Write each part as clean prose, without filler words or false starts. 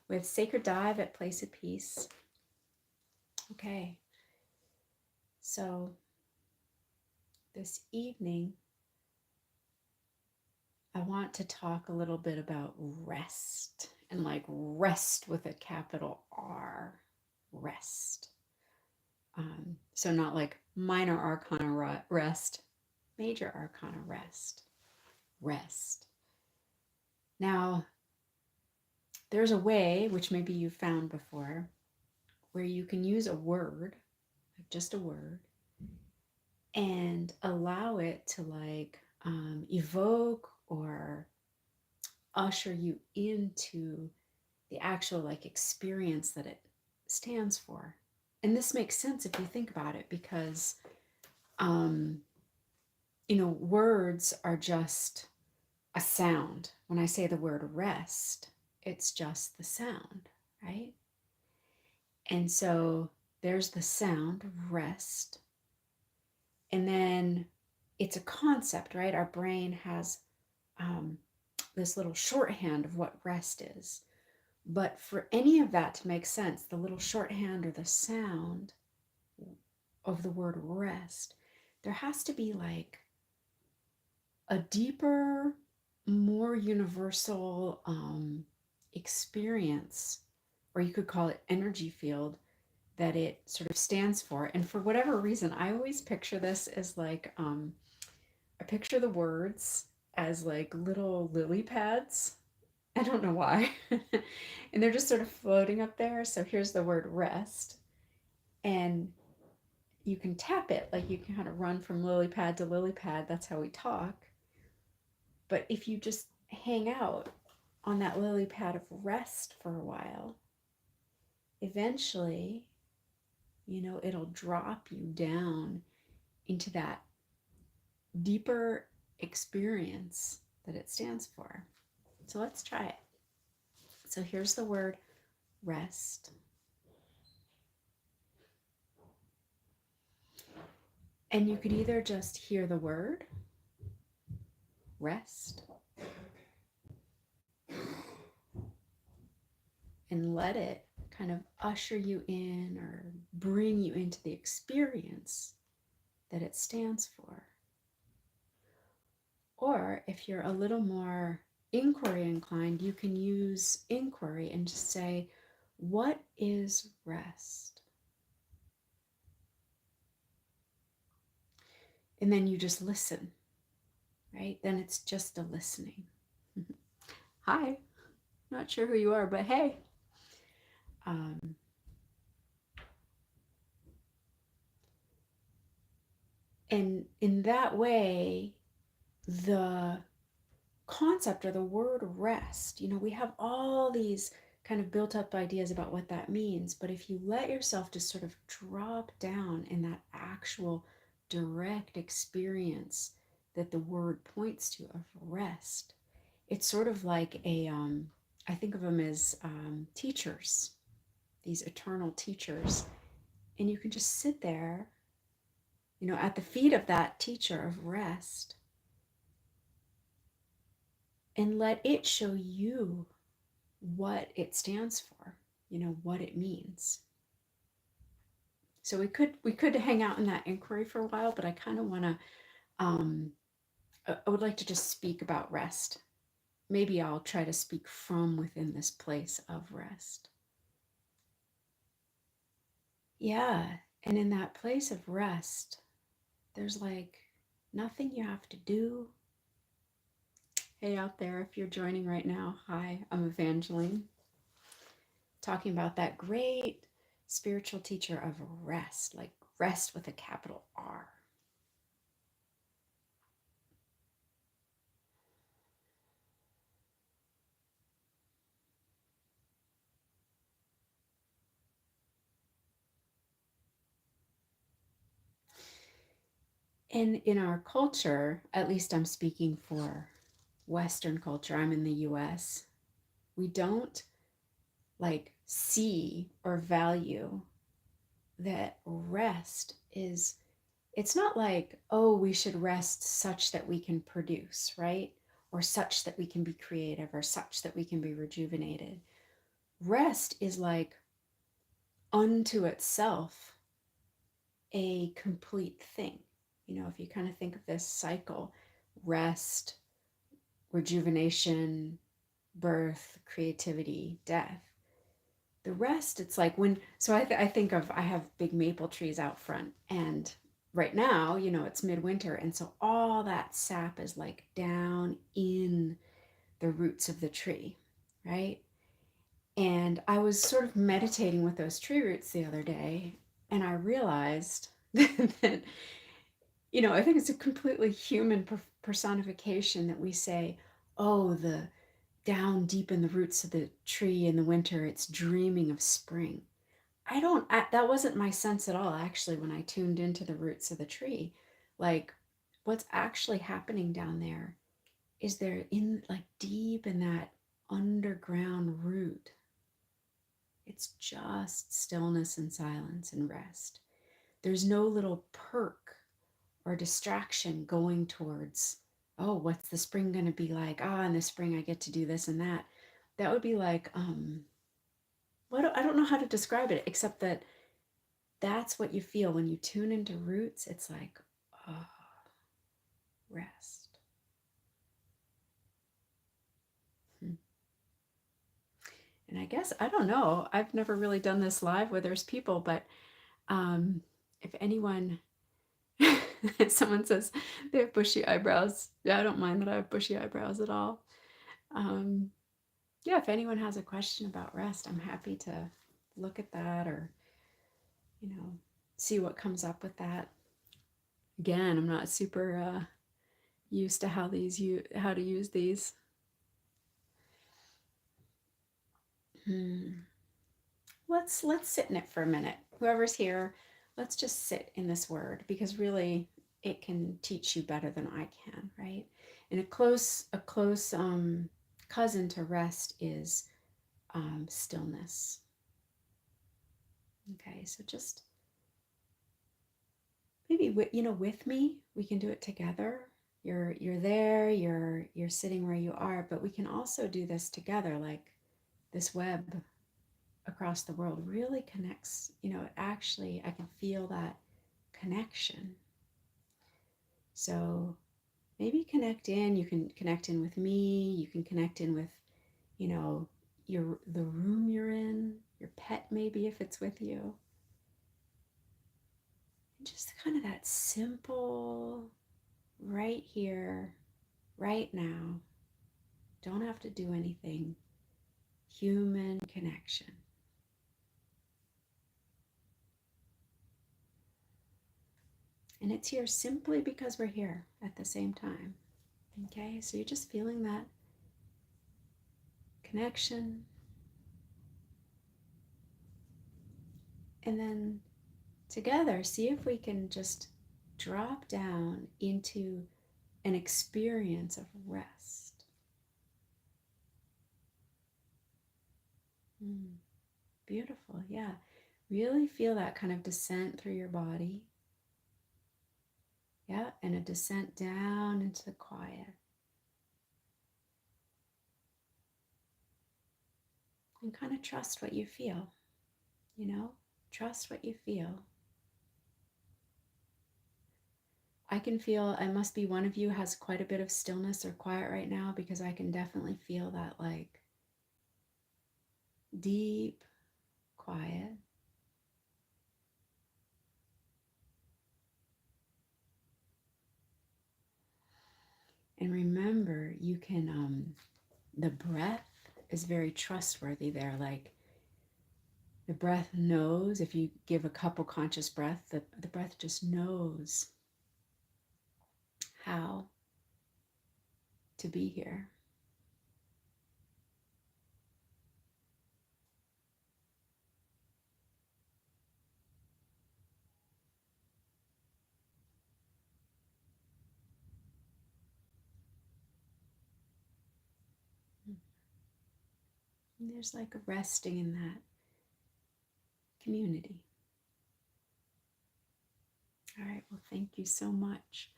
with Sacred Dive at Place of Peace. Okay, so this evening, I want to talk a little bit about rest, and like rest with a capital R, rest. So not like minor arcana rest, major arcana rest, rest. Now, there's a way, which maybe you've found before, where you can use a word, like just a word, and allow it to like evoke or usher you into the actual like experience that it stands for. And this makes sense if you think about it, because words are just a sound. When I say the word rest, it's just the sound, right? And so there's the sound, rest. And then it's a concept, right? Our brain has this little shorthand of what rest is. But for any of that to make sense, the little shorthand or the sound of the word rest, there has to be like a deeper, more universal experience, or you could call it energy field, that it sort of stands for. And for whatever reason, I always picture this as like, I picture the words as like little lily pads. I don't know why. And they're just sort of floating up there. So here's the word rest. And you can tap it, like you can kind of run from lily pad to lily pad. That's how we talk. But if you just hang out on that lily pad of rest for a while, eventually, it'll drop you down into that deeper experience that it stands for. So let's try it. So here's the word rest. And you could either just hear the word rest and let it kind of usher you in or bring you into the experience that it stands for. Or if you're a little more inquiry inclined, you can use inquiry and just say, what is rest? And then you just listen, right? Then it's just a listening. Hi, not sure who you are, but hey. And in that way, the concept or the word rest, we have all these kind of built up ideas about what that means. But if you let yourself just sort of drop down in that actual direct experience that the word points to of rest, it's sort of like I think of them as teachers, these eternal teachers. And you can just sit there, at the feet of that teacher of rest, and let it show you what it stands for, what it means. So we could hang out in that inquiry for a while, but I kind of want to I would like to just speak about rest. Maybe I'll try to speak from within this place of rest. Yeah, and in that place of rest, there's like nothing you have to do. Hey out there, if you're joining right now, hi, I'm Evangeline, talking about that great spiritual teacher of rest, like rest with a capital R. And in our culture, at least I'm speaking for Western culture, I'm in the US, we don't like see or value that rest is, it's not like, oh, we should rest such that we can produce, right? Or such that we can be creative, or such that we can be rejuvenated. rest is like unto itself a complete thing. You know, if you kind of think of this cycle, rest, rejuvenation, birth, creativity, death. The rest, it's like when, so I think of, I have big maple trees out front, and right now, you know, it's midwinter. And so all that sap is like down in the roots of the tree, right? And I was sort of meditating with those tree roots the other day, and I realized that, you know, I think it's a completely human personification that we say, oh, the down deep in the roots of the tree in the winter, it's dreaming of spring. That wasn't my sense at all, actually, when I tuned into the roots of the tree. Like, what's actually happening down there is they're in, like, deep in that underground root. It's just stillness and silence and rest. There's no little perk or distraction going towards, oh, what's the spring going to be like? Ah, in the spring I get to do this and that. That would be like, I don't know how to describe it, except that that's what you feel when you tune into roots. It's like, oh, rest. Hmm. And I guess, I don't know, I've never really done this live where there's people, but if anyone, someone says they have bushy eyebrows, yeah, I don't mind that I have bushy eyebrows at all. Um, yeah, if anyone has a question about rest, I'm happy to look at that, or, you know, see what comes up with that. Again, I'm not super used to how to use these. Hmm. Let's sit in it for a minute. Whoever's here, let's just sit in this word, because really it can teach you better than I can, right? And a close cousin to rest is stillness. Okay, so just maybe with me, we can do it together. You're there, you're sitting where you are, but we can also do this together. Like, this web across the world really connects, actually I can feel that connection. So maybe you can connect in with me, you can connect in with, you know, the room you're in, your pet maybe if it's with you. And just kind of that simple, right here, right now, don't have to do anything, human connection. And it's here simply because we're here at the same time. Okay, so you're just feeling that connection. And then together, see if we can just drop down into an experience of rest. Mm, beautiful, yeah. Really feel that kind of descent through your body. Yeah, and a descent down into the quiet. And kind of trust what you feel, you know? Trust what you feel. I can feel, I must be one of you has quite a bit of stillness or quiet right now, because I can definitely feel that, like, deep quiet. And remember, you can, the breath is very trustworthy there. Like, the breath knows, if you give a couple conscious breath, the breath just knows how to be here. And there's like a resting in that community. All right, well, thank you so much.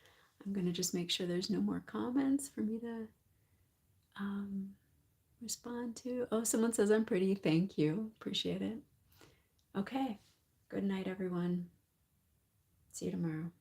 I'm going to just make sure there's no more comments for me to respond to? Oh, someone says I'm pretty. Thank you. Appreciate it. Okay. Good night, everyone. See you tomorrow.